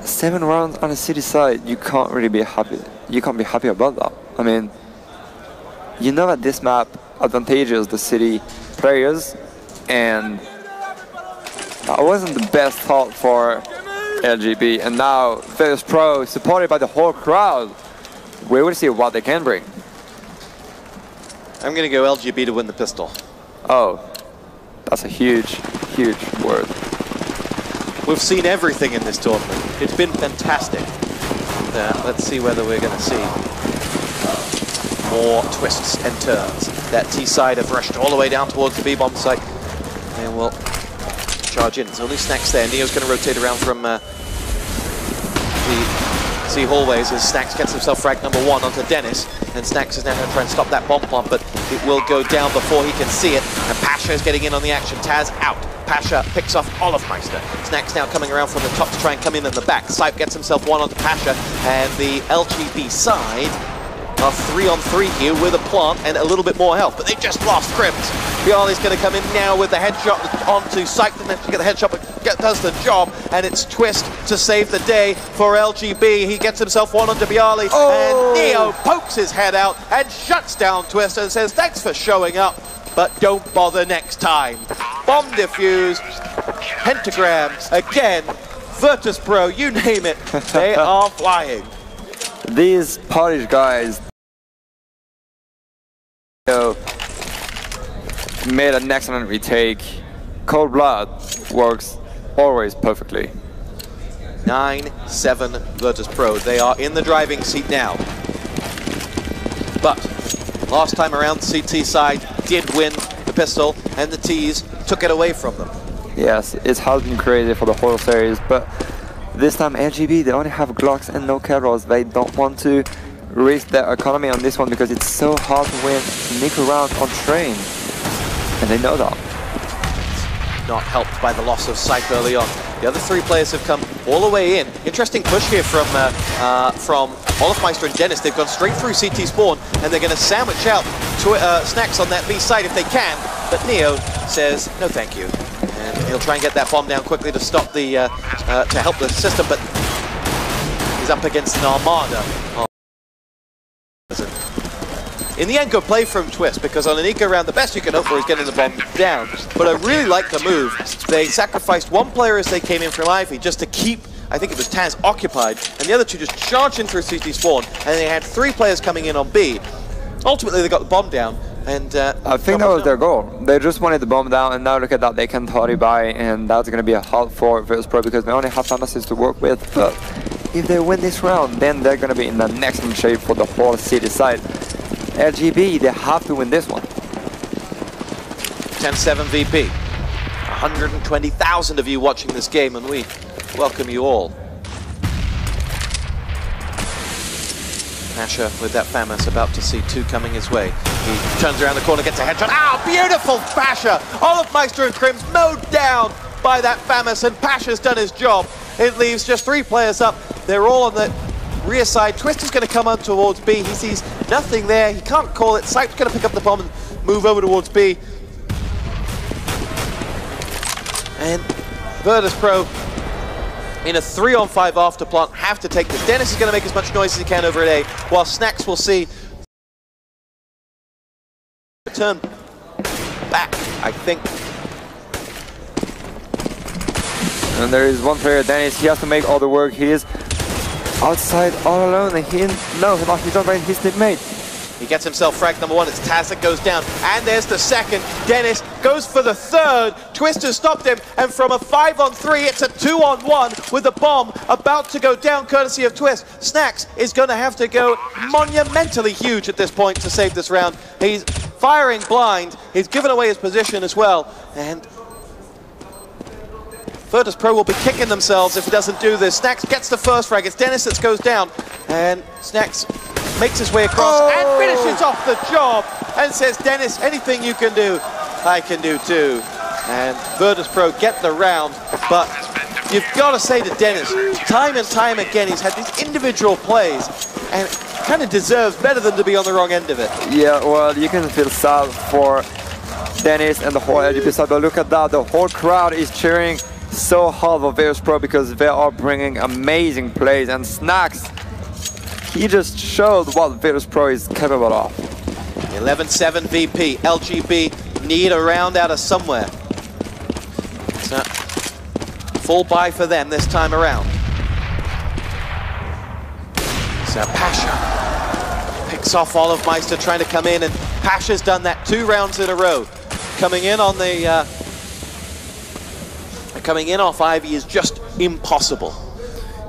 7 rounds on the city side, you can't really be happy. You can't be happy about that. I mean, you know that this map advantages the city players, and that wasn't the best thought for LGB, and now Virtus Pro, supported by the whole crowd, we will see what they can bring. I'm going to go LGB to win the pistol. Oh, that's a huge, huge word. We've seen everything in this tournament. It's been fantastic. And, let's see whether we're going to see more twists and turns. That T side have rushed all the way down towards the B-bomb site. And we'll charge in. There's only Snacks there. Neo's going to rotate around from the C hallways as Snacks gets himself frag number 1 onto Dennis. And Snacks is now going to try and stop that bomb plant, but it will go down before he can see it. And Pasha is getting in on the action. Taz out. Pasha picks off Olafmeister. Snacks now coming around from the top to try and come in the back. Sipe gets himself 1 onto Pasha, and the LGB side are 3-on-3 here with a plant and a little bit more health, but they just lost Crims. Bialy's going to come in now with the headshot onto Sipe, and then to get the headshot, but does the job, and it's Twist to save the day for LGB. He gets himself 1 onto Bialy, and Neo pokes his head out and shuts down Twist and says, thanks for showing up, but don't bother next time. Bomb defused, pentagram, again, Virtus Pro, you name it, they are flying. These Polish guys, made an excellent retake. Cold Blood works always perfectly. 9-7 Virtus Pro. They are in the driving seat now. But last time around, CT side did win the pistol, and the T's took it away from them. Yes, it has been crazy for the whole series, but this time LGB, they only have Glocks and no Carrots. They don't want to risk their economy on this one because it's so hard to win, sneak around on train, and they know that. Not helped by the loss of sight early on. The other three players have come all the way in. Interesting push here from Olafmeister and Dennis. They've gone straight through CT spawn, and they're going to sandwich out Snacks on that B side if they can. But Neo says no, thank you, and he'll try and get that bomb down quickly to stop the to help the system. But he's up against an armada. In the end, good play from Twist, because on an eco round, the best you can hope for is getting the bomb down. But I really like the move. They sacrificed one player as they came in from Ivy just to keep, I think it was Taz, occupied, and the other two just charged in through CT spawn, and they had three players coming in on B. Ultimately, they got the bomb down, and I think that was their goal. They just wanted the bomb down, and now look at that, they can party by, and that's going to be a halt for Virtus Pro because they only have pharmacists to work with. But if they win this round, then they're going to be in the next shape for the whole city side. LGB, they have to win this one. 10-7 VP. 120,000 of you watching this game, and we welcome you all. Asher with that FAMAS, about to see two coming his way. He turns around the corner, gets a headshot. Ah, beautiful Pasha! Olafmeister and Crims mowed down by that FAMAS, and Pasha's done his job. It leaves just three players up. They're all on the rear side. Twist is going to come on towards B. He sees nothing there. He can't call it. Sipe's going to pick up the bomb and move over towards B. And Virtus Pro in a 3-on-5 after plant have to take this. Dennis is going to make as much noise as he can over at A, while Snacks will see turn back, I think. And there is one player, Dennis. He has to make all the work. He is outside all alone, and he's not by his teammate. He gets himself fragged number one. It's Taz that goes down, and there's the second. Dennis goes for the third. Twist has stopped him, and from a 5-on-3, it's a 2-on-1 with the bomb about to go down courtesy of Twist. Snacks is going to have to go monumentally huge at this point to save this round. He's firing blind. He's given away his position as well, and Virtus Pro will be kicking themselves if he doesn't do this. Snacks gets the first frag. It's Dennis that goes down, and Snacks makes his way across and finishes off the job and says, Dennis, anything you can do, I can do too. And Virtus Pro get the round, but you've got to say to Dennis, time and time again, he's had these individual plays and kind of deserves better than to be on the wrong end of it. Yeah, well, you can feel sad for Dennis and the whole LGB side, but look at that, the whole crowd is cheering so hard for Virtus Pro because they are bringing amazing plays, and Snacks, he just showed what Virtus Pro is capable of. 11-7 VP. LGB need a round out of somewhere. So, full buy for them this time around. So Pasha picks off Olafmeister trying to come in, and Pasha's done that 2 rounds in a row. Coming in on the coming in off Ivy is just impossible.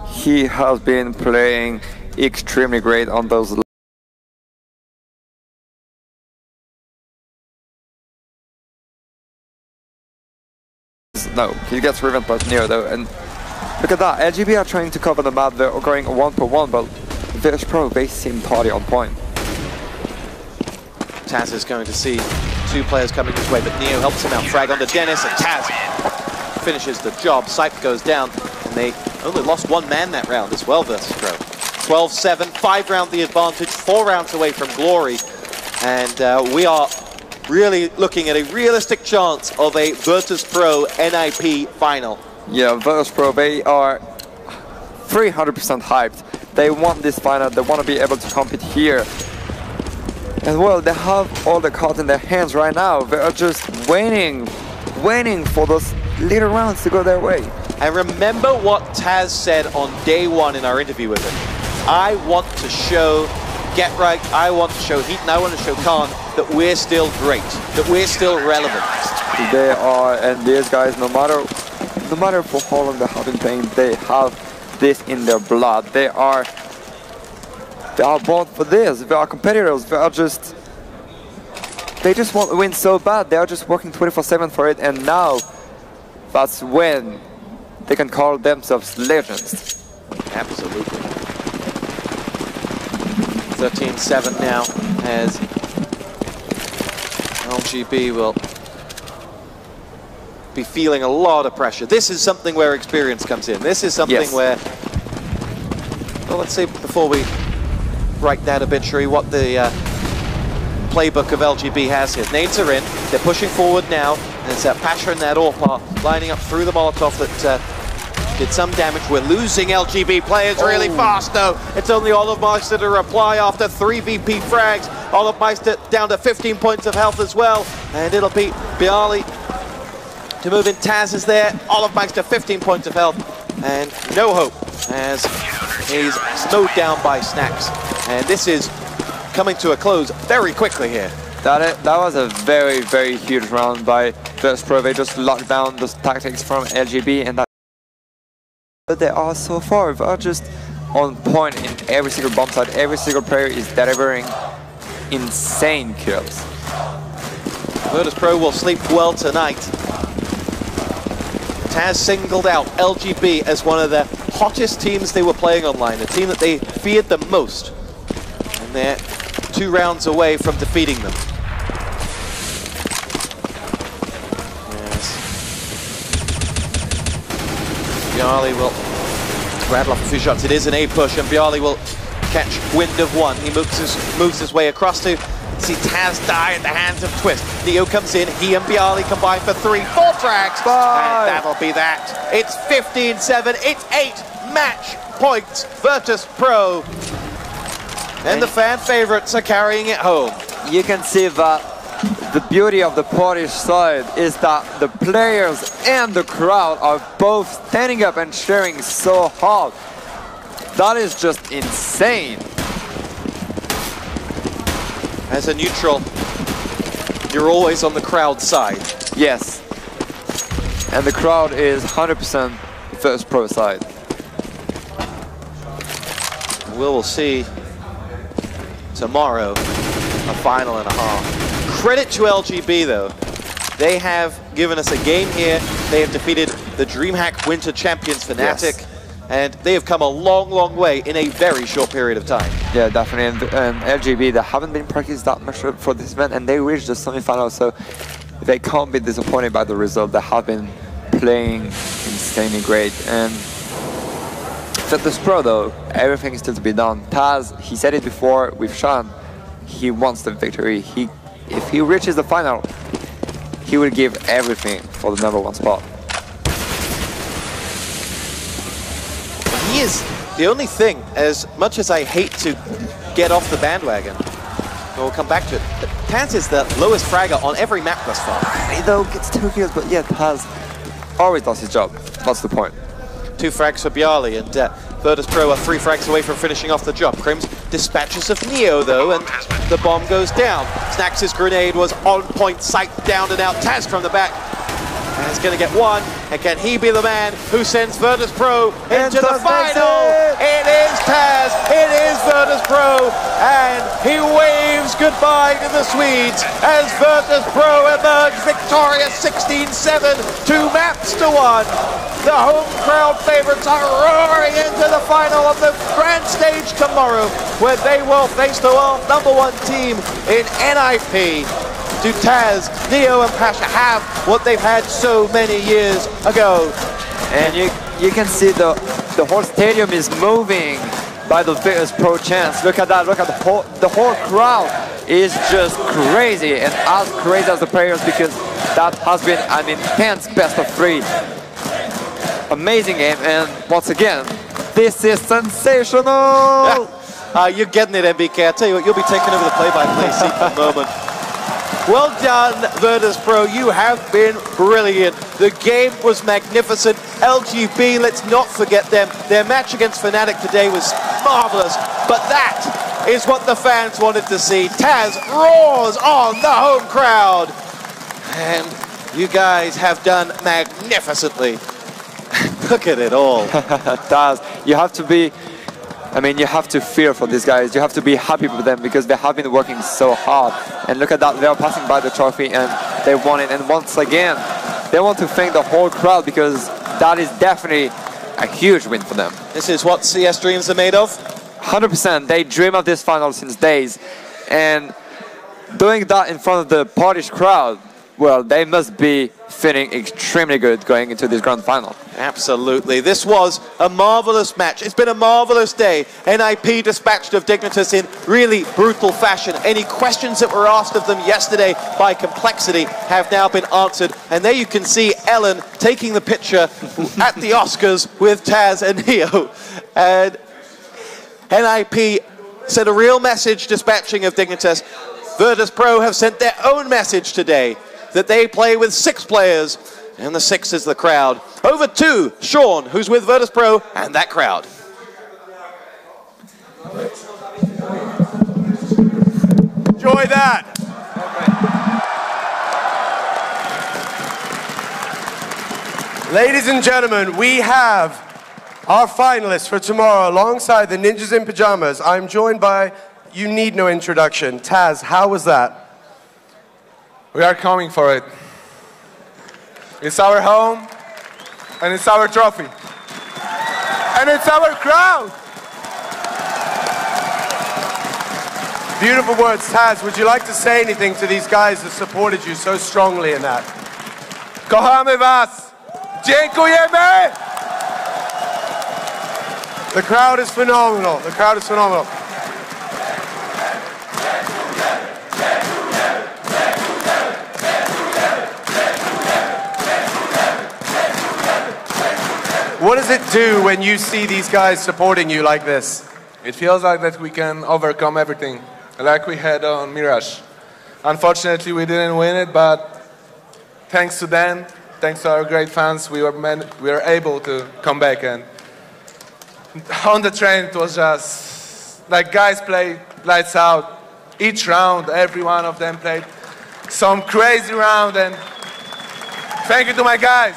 He has been playing extremely great on those. No, he gets driven by Neo though, and look at that, LGB are trying to cover the map, they're going 1-for-1, but Virtus Pro, they seem party on point. Taz is going to see 2 players coming his way, but Neo helps him out, frag onto Dennis, and Taz finishes the job. Sipe goes down, and they only lost 1 man that round as well, Virtus Pro. 12-7, 5-round the advantage, 4 rounds away from glory, and we are really looking at a realistic chance of a Virtus Pro NIP final. Yeah, Virtus Pro, they are 300% hyped. They want this final, they want to be able to compete here. And well, they have all the cards in their hands right now. They are just waiting for those little rounds to go their way. And remember what Taz said on day 1 in our interview with him. I want to show Get Right, I want to show Heat, and I want to show Khan that we're still great, that we're still relevant. They are, and these guys, no matter for how long they have been playing, they have this in their blood. They are born for this. They are competitors. They just want to win so bad. They are just working 24/7 for it, and now that's when they can call themselves legends. Absolutely. 13-7 now, as LGB will be feeling a lot of pressure. This is something where experience comes in. This is something where, well, let's say before we write that obituary, what the playbook of LGB has here. Nades are in, they're pushing forward now, and it's Pasha and that AWP lining up through the Molotov that did some damage. We're losing LGB players really fast though. It's only Olofmeister to reply after 3 VP frags. Olofmeister down to 15 points of health as well, and it'll be Bialy to move in. Taz is there, Olofmeister 15 points of health, and no hope as he's slowed down by Snacks. And this is coming to a close very quickly here. That was a very, very huge round by First Pro. They just locked down those tactics from LGB, and but they are so far. They are just on point in every single bomb site. Every single player is delivering insane kills. Virtus Pro will sleep well tonight. Taz singled out LGB as one of the hottest teams they were playing online, a team that they feared the most. And they're 2 rounds away from defeating them. Yes. Bialy will rattle off a few shots. It is an A push, and Bialy will catch wind of one. He moves his way across to see Taz die at the hands of Twist. Neo comes in, he and Bialy combine for 3, 4 frags, and that'll be that. It's 15-7, it's 8 match points. Virtus Pro and the fan favorites are carrying it home. You can see that the beauty of the Polish side is that the players and the crowd are both standing up and cheering so hard. That is just insane. As a neutral, you're always on the crowd side. Yes. And the crowd is 100% First Pro side. We'll see tomorrow a final and a half. Credit to LGB though. They have given us a game here. They have defeated the DreamHack Winter Champions Fnatic. And they have come a long, long way in a very short period of time. Yeah, definitely. And LGB, they haven't been practiced that much for this event, and they reached the semifinal, so they can't be disappointed by the result. They have been playing insanely great. And Virtus Pro, though, everything is still to be done. Taz, he said it before with Sean, he wants the victory. If he reaches the final, he will give everything for the #1 spot. He is the only thing, as much as I hate to get off the bandwagon, we'll come back to it, Taz is the lowest fragger on every map thus far. He though gets 2 kills, but yeah, Taz always does his job. That's the point. 2 frags for Bialy, and Virtus Pro are 3 frags away from finishing off the job. Crims dispatches of Neo though, and the bomb goes down. Snacks' grenade was on point, sight down and out. Taz from the back. He's going to get one, and can he be the man who sends Virtus Pro into the final? It is Taz, it is Virtus Pro, and he waves goodbye to the Swedes as Virtus Pro emerge victorious 16-7, 2 maps to 1. The home crowd favorites are roaring into the final of the grand stage tomorrow, where they will face the world #1 team in NIP. Do Taz, Neo and Pasha have what they've had so many years ago? And you can see the whole stadium is moving by the Virtus Pro chants. Look at that, look at the whole crowd is just crazy, and as crazy as the players, because that has been an intense best of 3. Amazing game, and once again, this is sensational! You're getting it, MBK. I tell you what, you'll be taking over the play-by-play seat for the moment. Well done, Virtus Pro. You have been brilliant. The game was magnificent. LGB, let's not forget them. Their match against Fnatic today was marvelous. But that is what the fans wanted to see. Taz roars on the home crowd. And you guys have done magnificently. Look at it all. Taz, you have to be, I mean, you have to fear for these guys. You have to be happy for them because they have been working so hard. And look at that, they are passing by the trophy and they won it. And once again, they want to thank the whole crowd because that is definitely a huge win for them. This is what CS dreams are made of? 100%. They dream of this final since days. And doing that in front of the Polish crowd, well, they must be feeling extremely good going into this grand final. Absolutely. This was a marvelous match. It's been a marvelous day. NIP dispatched of Dignitas in really brutal fashion. Any questions that were asked of them yesterday by Complexity have now been answered. And there you can see Ellen taking the picture at the Oscars with Taz and Neo. And NIP sent a real message dispatching of Dignitas. Virtus Pro have sent their own message today, that they play with 6 players, and the 6 is the crowd. Over to Sean, who's with Virtus Pro, and that crowd. Enjoy that. Ladies and gentlemen, we have our finalists for tomorrow alongside the Ninjas in Pajamas. I'm joined by, you need no introduction, Taz, how was that? We are coming for it. It's our home, and it's our trophy. And it's our crowd! Beautiful words. Taz, would you like to say anything to these guys that supported you so strongly in that? Kochamy was! Dziękujemy! The crowd is phenomenal. The crowd is phenomenal. What does it do when you see these guys supporting you like this? It feels like that we can overcome everything, like we had on Mirage. Unfortunately, we didn't win it, but thanks to them, thanks to our great fans, we were able to come back. And on the train, it was just like guys played lights out. Each round, every one of them played some crazy round, and thank you to my guys.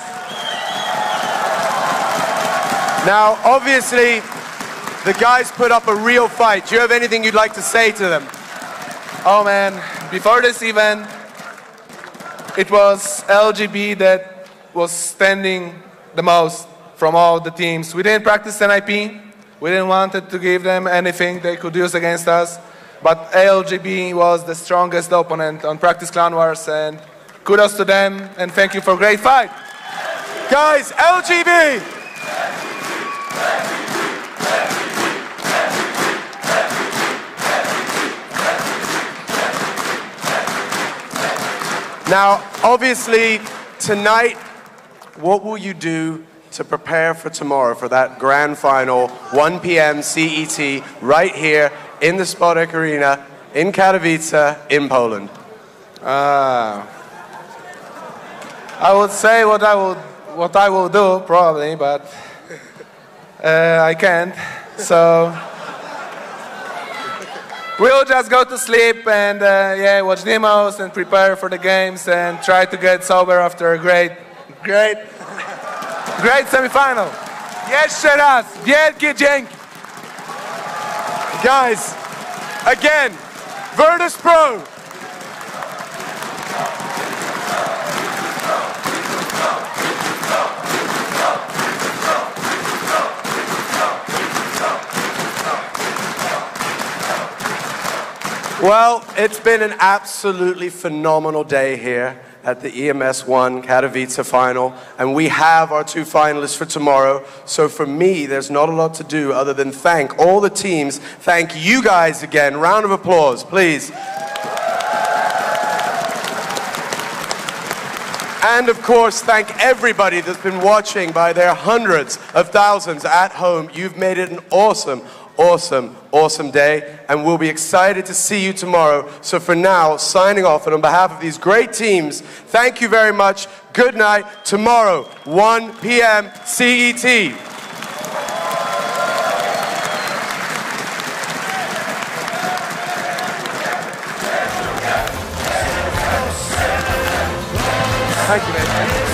Now, obviously, the guys put up a real fight. Do you have anything you'd like to say to them? Oh man, before this event, it was LGB that was standing the most from all the teams. We didn't practice NIP. We didn't want to give them anything they could use against us. But LGB was the strongest opponent on Practice Clan Wars, and kudos to them, and thank you for a great fight. Guys, LGB! Now, obviously, tonight, what will you do to prepare for tomorrow, for that grand final, 1 p.m. CET, right here in the Spodek Arena in Katowice, in Poland? I would say what I will do, probably, but I can't. So we'll just go to sleep and yeah, watch demos and prepare for the games and try to get sober after a great semifinal. Jeszcze raz, wielkie dzięki. Guys, again, Virtus Pro. Well, it's been an absolutely phenomenal day here at the EMS One Katowice final, and we have our 2 finalists for tomorrow. So for me, there's not a lot to do other than thank all the teams. Thank you guys again. Round of applause, please. And of course, thank everybody that's been watching by their hundreds of thousands at home. You've made it an awesome, awesome, awesome day, and we'll be excited to see you tomorrow. So for now, signing off, and on behalf of these great teams, thank you very much. Good night. Tomorrow, 1 p.m. CET. Thank you, mate.